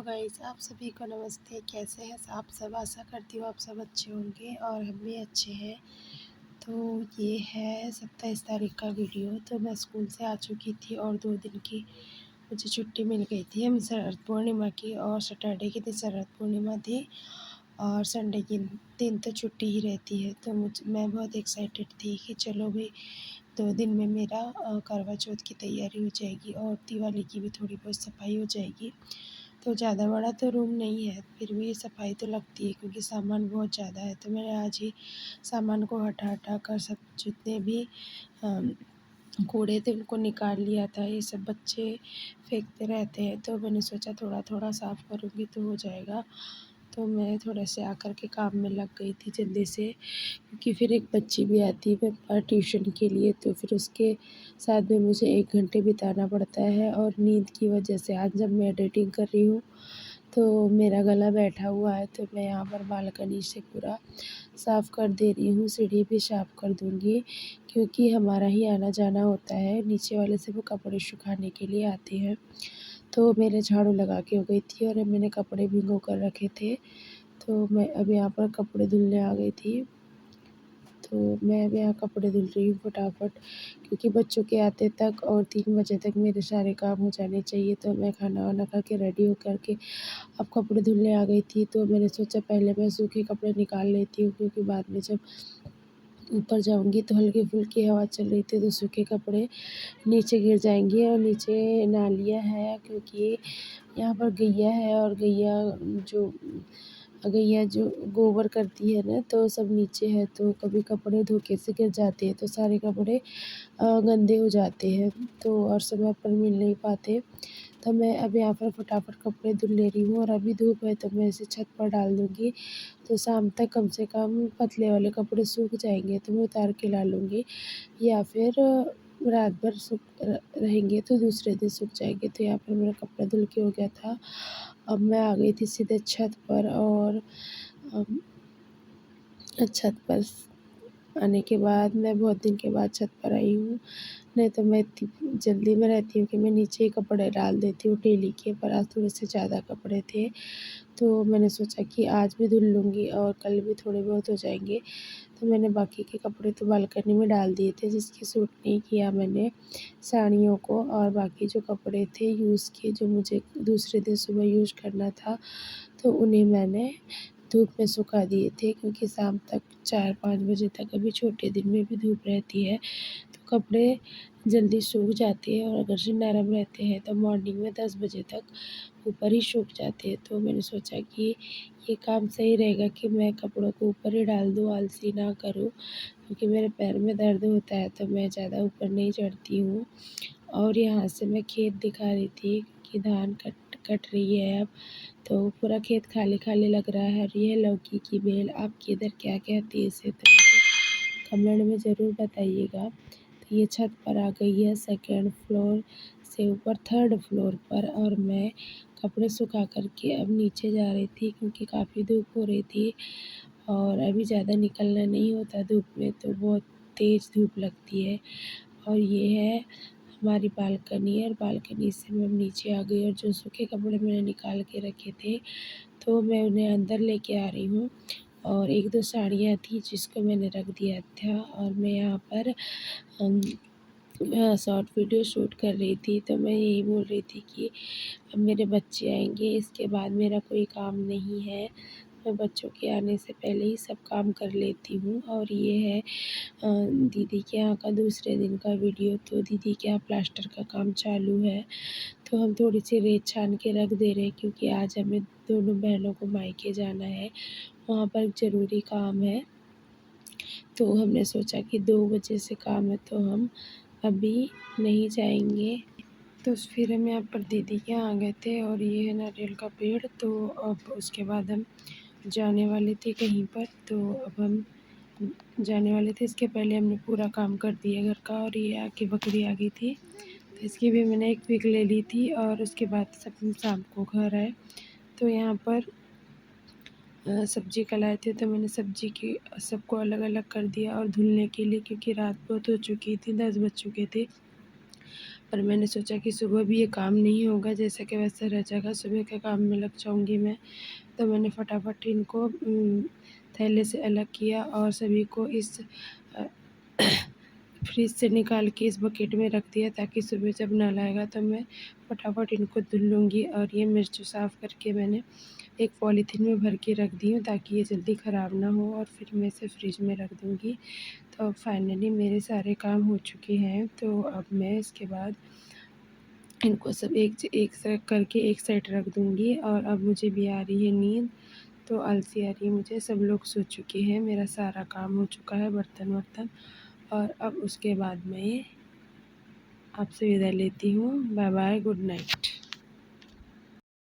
Guys, आप सभी को नमस्ते। कैसे हैं आप सब? आशा करती हूँ आप सब अच्छे होंगे और हम भी अच्छे हैं। तो ये है 27 तारीख का वीडियो। तो मैं स्कूल से आ चुकी थी और 2 दिन की मुझे छुट्टी मिल गई थी। हम शरद पूर्णिमा की और सैटरडे के दिन शरद पूर्णिमा थी और संडे के दिन तो छुट्टी ही रहती है। तो मैं बहुत एक्साइटेड थी कि चलो भाई 2 दिन में मेरा करवा चौथ की तैयारी हो जाएगी और दिवाली की भी थोड़ी बहुत सफाई हो जाएगी। तो ज़्यादा बड़ा तो रूम नहीं है, फिर भी सफाई तो लगती है क्योंकि सामान बहुत ज़्यादा है। तो मैंने आज ही सामान को हटा कर सब जितने भी कूड़े थे उनको निकाल लिया था। ये सब बच्चे फेंकते रहते हैं, तो मैंने सोचा थोड़ा-थोड़ा साफ़ करूँगी तो हो जाएगा। तो मैं थोड़ा से आकर के काम में लग गई थी जल्दी से, क्योंकि फिर एक बच्ची भी आती है ट्यूशन के लिए, तो फिर उसके साथ में मुझे 1 घंटे बिताना पड़ता है। और नींद की वजह से आज जब मैं एडिटिंग कर रही हूँ तो मेरा गला बैठा हुआ है, तो मैं यहाँ पर बालकनी से पूरा साफ़ कर दे रही हूँ। सीढ़ी भी साफ़ कर दूँगी क्योंकि हमारा ही आना-जाना होता है। नीचे वाले से वो कपड़े सुखाने के लिए आते हैं। तो मेरे झाड़ू लगा के हो गई थी और मैंने कपड़े भिगो कर रखे थे। तो मैं अब यहाँ पर कपड़े धुलने आ गई थी। तो मैं अब यहाँ कपड़े धुल रही हूँ फटाफट, क्योंकि बच्चों के आते तक और 3 बजे तक मेरे सारे काम हो जाने चाहिए। तो मैं खाना-वाना खा के रेडी हो कर के अब कपड़े धुलने आ गई थी। तो मैंने सोचा पहले मैं सूखे कपड़े निकाल लेती हूँ, क्योंकि बाद में जब ऊपर जाऊँगी तो हल्की-फुल्की हवा चल रही थी तो सूखे कपड़े नीचे गिर जाएँगे। और नीचे नालियाँ हैं, क्योंकि यहाँ पर जो गैया जो गोबर करती है ना, तो सब नीचे है। तो कभी कपड़े धोखे से गिर जाते हैं तो सारे कपड़े गंदे हो जाते हैं, तो और समय पर मिल नहीं पाते। तो मैं अब यहाँ पर फटाफट कपड़े धुल ले रही हूँ और अभी धूप है तो मैं इसे छत पर डाल दूँगी। तो शाम तक कम से कम पतले वाले कपड़े सूख जाएँगे तो मैं उतार के ला लूँगी, या फिर रात भर रहेंगे तो दूसरे दिन सूख जाएँगे। तो यहाँ पर मेरा कपड़ा धुल के हो गया था। अब मैं आ गई थी सीधे छत पर, और अम, छत पर आने के बाद मैं बहुत दिन के बाद छत पर आई हूँ। नहीं तो मैं इतनी जल्दी में रहती हूँ कि मैं नीचे ही कपड़े डाल देती हूँ डेली के, पर आज थोड़े से ज़्यादा कपड़े थे। तो मैंने सोचा कि आज भी धुल लूँगी और कल भी थोड़े बहुत हो जाएँगे। तो मैंने बाकी के कपड़े तो बालकनी में डाल दिए थे, जिसकी सूट नहीं किया मैंने साड़ियों को, और बाकी जो कपड़े थे यूज़ के जो मुझे दूसरे दिन सुबह यूज़ करना था, तो उन्हें मैंने धूप में सुखा दिए थे, क्योंकि शाम तक 4-5 बजे तक, अभी छोटे दिन में भी धूप रहती है तो कपड़े जल्दी सूख जाते हैं, और अगर से नरम रहते हैं तो मॉर्निंग में 10 बजे तक ऊपर ही सूख जाते हैं। तो मैंने सोचा कि ये काम सही रहेगा कि मैं कपड़ों को ऊपर ही डाल दूँ, आलसी ना करूँ, क्योंकि मेरे पैर में दर्द होता है तो मैं ज़्यादा ऊपर नहीं चढ़ती हूँ। और यहाँ से मैं खेत दिखा रही थी कि धान कट कट रही है अब, तो पूरा खेत खाली-खाली लग रहा है। और ये है लौकी की बेल, आपके इधर क्या कहते हैं इसे तो मुझे कमेंट में ज़रूर बताइएगा। तो ये छत पर आ गई है, सेकंड फ्लोर से ऊपर 3rd फ्लोर पर, और मैं कपड़े सुखा कर के अब नीचे जा रही थी, क्योंकि काफ़ी धूप हो रही थी और अभी ज़्यादा निकलना नहीं होता धूप में, तो बहुत तेज़ धूप लगती है। और ये है हमारी बालकनी, और बालकनी से मैं नीचे आ गई, और जो सूखे कपड़े मैंने निकाल के रखे थे तो मैं उन्हें अंदर लेके आ रही हूँ। और 1-2 साड़ियाँ थी जिसको मैंने रख दिया था, और मैं यहाँ पर शॉर्ट वीडियो शूट कर रही थी। तो मैं यही बोल रही थी कि अब मेरे बच्चे आएँगे, इसके बाद मेरा कोई काम नहीं है। मैं बच्चों के आने से पहले ही सब काम कर लेती हूँ। और ये है दीदी के यहाँ का दूसरे दिन का वीडियो। तो दीदी के यहाँ प्लास्टर का काम चालू है, तो हम थोड़ी-सी रेत छान के रख दे रहे हैं, क्योंकि आज हमें दोनों बहनों को मायके जाना है, वहाँ पर ज़रूरी काम है। तो हमने सोचा कि 2 बजे से काम है तो हम अभी नहीं जाएँगे। तो फिर हम यहाँ पर दीदी के यहाँ आ गए थे, और ये है नारियल का पेड़। तो अब उसके बाद हम जाने वाले थे कहीं पर, तो अब हम जाने वाले थे। इसके पहले हमने पूरा काम कर दिया घर का, और ये आके बकरी आ गई थी तो इसकी भी मैंने एक पिक ले ली थी, और उसके बाद सब हम शाम को घर आए। तो यहाँ पर सब्ज़ी कल आए थे, तो मैंने सब्ज़ी की सबको अलग-अलग कर दिया और धुलने के लिए, क्योंकि रात बहुत हो चुकी थी, 10 बज चुके थे। और मैंने सोचा कि सुबह भी ये काम नहीं होगा, जैसे कि वैसे रह जाएगा, सुबह के काम में लग जाऊँगी मैं। तो मैंने फटाफट इनको थैले से अलग किया और सभी को इस अ, फ्रिज से निकाल के इस बकेट में रख दिया, ताकि सुबह जब नल आएगा तो मैं फटाफट इनको धुल लूँगी। और ये मिर्च साफ़ करके मैंने एक पॉलीथीन में भर के रख दी हूँ, ताकि ये जल्दी ख़राब ना हो, और फिर मैं इसे फ्रिज में रख दूँगी। तो फाइनली मेरे सारे काम हो चुके हैं। तो अब मैं इसके बाद इनको सब एक साइड करके एक साइड रख दूँगी। और अब मुझे भी आ रही है नींद, तो आलसी आ रही है मुझे। सब लोग सो चुके हैं, मेरा सारा काम हो चुका है, बर्तन-वर्तन। और अब उसके बाद मैं आपसे विदा लेती हूँ। Bye bye, good night.